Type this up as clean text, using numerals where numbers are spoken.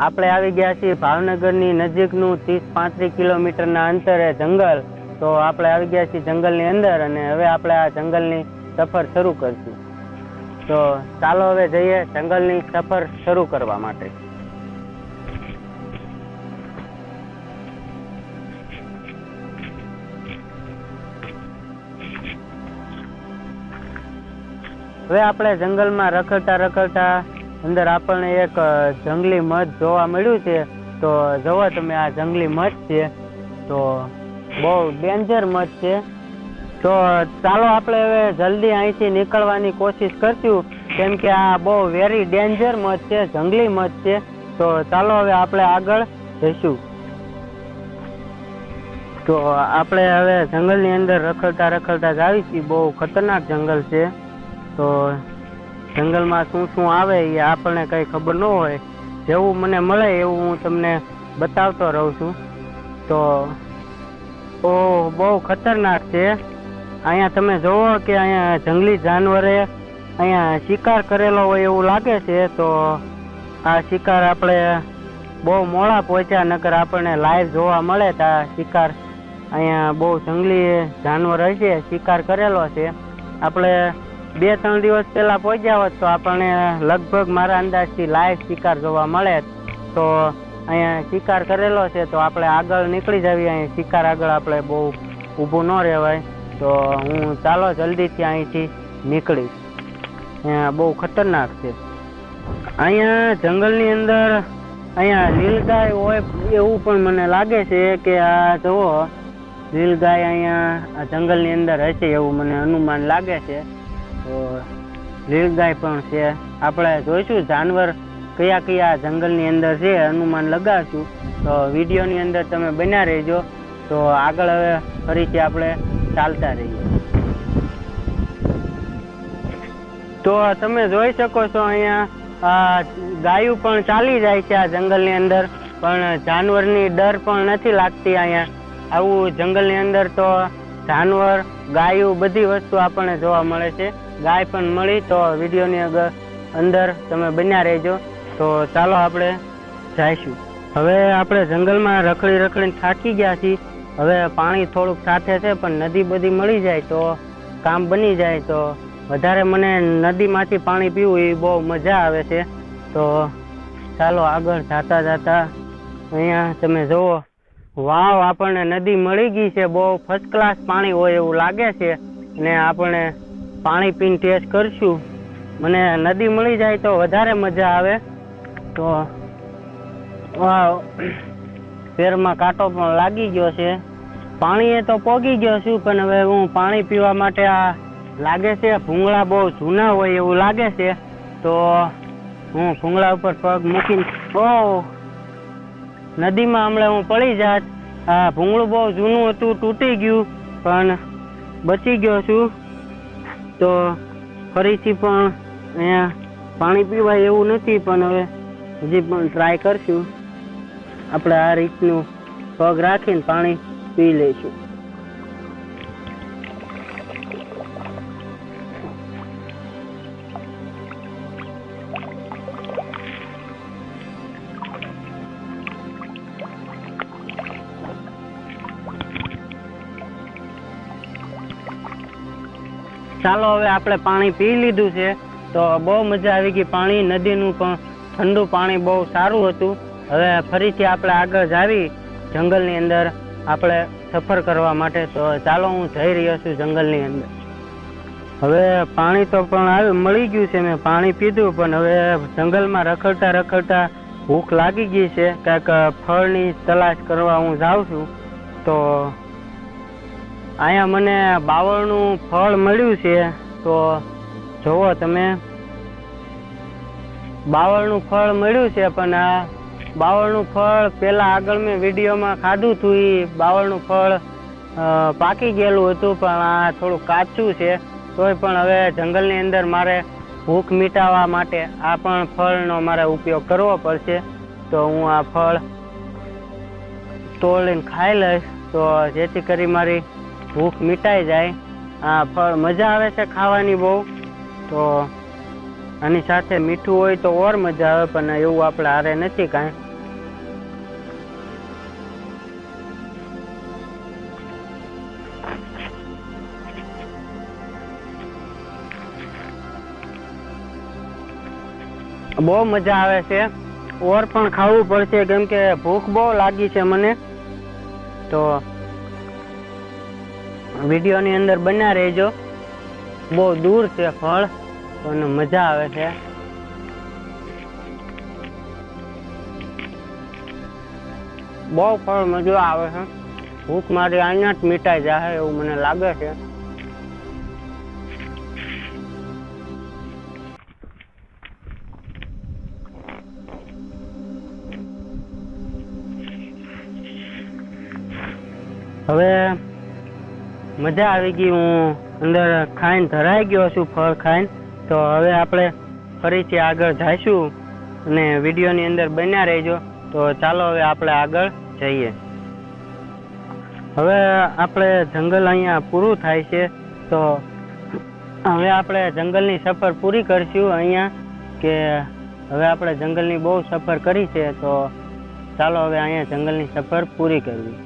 આપણે આવી ગયા છીએ ભાવનગરની નજીકનું 30-35 કિલોમીટરના અંતરે જંગલ. તો આપણે આવી ગયા છીએ જંગલની અંદર અને હવે આપણે આ જંગલની સફર શરૂ કરશું. તો ચાલો હવે જઈએ જંગલની સફર શરૂ કરવા માટે. હવે આપણે જંગલમાં રખડતા અંદર આપણને એક જંગલી મધ જોવા મળ્યું છે. તો જુઓ તમે, આ જંગલી મધ છે. તો બહુ ડેન્જર મધ છે. તો ચાલો આપણે હવે જલ્દી અહીંથી નીકળવાની કોશિશ કરશું, કેમ કે આ બહુ વેરી ડેન્જર મધ છે, જંગલી મધ છે. તો ચાલો હવે આપણે આગળ જઈશું. તો આપણે હવે જંગલની અંદર રખડતા જ આવી છીએ. બહુ ખતરનાક જંગલ છે. તો જંગલમાં શું આવે એ આપણને કંઈ ખબર ન હોય. જેવું મને મળે એવું હું તમને બતાવતો રહું છું. તો બહુ ખતરનાક છે. અહીંયા તમે જુઓ કે અહીંયા જંગલી જાનવરે અહીંયા શિકાર કરેલો હોય એવું લાગે છે. તો આ શિકાર આપણે બહુ મોડા પહોંચ્યા, નકર આપણને લાઈવ જોવા મળે તો આ શિકાર અહીંયા બહુ જંગલી જાનવર હશે, શિકાર કરેલો છે. આપણે 2-3 દિવસ પહેલા પહોંચ્યા હોત તો આપણને લગભગ મારા અંદાજથી લાઈવ શિકાર જોવા મળે. તો અહીંયા શિકાર કરેલો છે તો આપણે આગળ નીકળી જઈએ. અહીંયા શિકાર આગળ આપણે બહુ ઊભું ન રહેવાય. તો હું ચાલો જલ્દીથી અહીંથી નીકળીશ. અહીંયા બહુ ખતરનાક છે. અહીંયા જંગલની અંદર અહીંયા લીલગાય હોય એવું પણ મને લાગે છે કે આ જુઓ, લીલગાય અહીંયા આ જંગલની અંદર હશે એવું મને અનુમાન લાગે છે. તો લીલગાય પણ છે. આપણે જોઈશું જાનવર કયા જંગલની અંદર છે, અનુમાન લગાવશું. તો વિડીયોની અંદર તમે બન્યા રહેજો. તો આગળ હવે ફરીથી આપણે ચાલતા રહીએ. તો તમે જોઈ શકો છો અહીંયા ગાયું પણ ચાલી જાય છે આ જંગલની અંદર, પણ જાનવરની ડર પણ નથી લાગતી. અહીંયા આવું જંગલની અંદર તો જાનવર, ગાયું, બધી વસ્તુ આપણને જોવા મળે છે. ગાય પણ મળી. તો વિડીયોની અંદર તમે બન્યા રહેજો. તો ચાલો આપણે જઈશું. હવે આપણે જંગલમાં રખડીને થાકી ગયા છીએ. હવે પાણી થોડુંક સાથે છે, પણ નદી બધી મળી જાય તો કામ બની જાય. તો વધારે મને નદીમાંથી પાણી પીવું એ બહુ મજા આવે છે. તો ચાલો આગળ જતા અહીંયા તમે જુઓ, વાવ, આપણને નદી મળી ગઈ છે. બહુ ફર્સ્ટ ક્લાસ પાણી હોય એવું લાગે છે. અને આપણે પાણી પીને ટેસ્ટ કરશું. મને નદી મળી જાય તો વધારે મજા આવે. તો વાવ, પેરમાં કાંટો પણ લાગી ગયો છે. પાણીએ તો પોગી ગયો છું, પણ હવે હું પાણી પીવા માટે આ લાગે છે ભૂંગળા બહુ જૂના હોય એવું લાગે છે. તો હું ભૂંગળા ઉપર પગ મૂકીને નદીમાં હમણાં હું પડી જાત. આ ભૂંગળું બહુ જૂનું હતું, તૂટી ગયું, પણ બચી ગયો છું. તો ફરીથી પણ અહીંયા પાણી પીવાય એવું નથી, પણ હવે હજી પણ ટ્રાય કરશું. આપણે આ રીતનું પગ રાખીને પાણી પી લઈશું. ચાલો હવે આપણે પાણી પી લીધું છે. તો બહુ મજા આવી ગઈ. પાણી નદીનું પણ ઠંડુ પાણી બહુ સારું હતું. હવે ફરીથી આપણે આગળ જાવી જંગલની અંદર આપણે સફર કરવા માટે. તો ચાલો હું જઈ રહ્યો છું જંગલની અંદર. હવે પાણી તો પણ મળી ગયું છે, મેં પાણી પીધું, પણ હવે જંગલમાં રખડતા ભૂખ લાગી ગઈ છે. કાંઈક ફળની તલાશ કરવા હું જાઉં છું. તો અહીંયા મને બાવળનું ફળ મળ્યું છે. તો જુઓ તમે, બાવળનું ફળ મળ્યું છે. પણ આ બાવળનું ફળ પહેલાં આગળ મેં વિડીયોમાં ખાધું હતું. એ બાવળનું ફળ પાકી ગયેલું હતું, પણ આ થોડું કાચું છે. તોય પણ હવે જંગલની અંદર મારે ભૂખ મિટાવવા માટે આ પણ ફળનો મારે ઉપયોગ કરવો પડશે. તો હું આ ફળ તોડીને ખાઈ લઈશ, તો જેથી કરી મારી ભૂખ મિટાઈ જાય. આ ફળ મજા આવે છે ખાવાની બહુ. તો આની સાથે મીઠું હોય તો ઓર મજા આવે, પણ એવું આપણે હારે નથી કાંઈ. બહુ મજા આવે છે. ઓર પણ ખાવું પડશે કેમ કે ભૂખ બહુ લાગી છે મને. તો વિડીયોની અંદર બન્યા રહેજો. બહુ દૂર છે ફળ અને મજા આવે છે. બહુ ફળ મજા આવે છે. ભૂખ મારી અહીંયા જ મીટાઈ જાય એવું મને લાગે છે. હવે મજા આવી ગઈ. હું અંદર ખાઈને ધરાઈ ગયો છું ફળ ખાઈને. તો હવે આપણે ફરીથી આગળ જઈશું અને વિડીયોની અંદર બન્યા રહેજો. તો ચાલો હવે આપણે આગળ જઈએ. હવે આપણે જંગલ અહીંયા પૂરું થાય છે. તો હવે આપણે જંગલની સફર પૂરી કરશું અહીંયા. કે હવે આપણે જંગલની બહુ સફર કરી છે. તો ચાલો હવે અહીંયા જંગલની સફર પૂરી કરવી.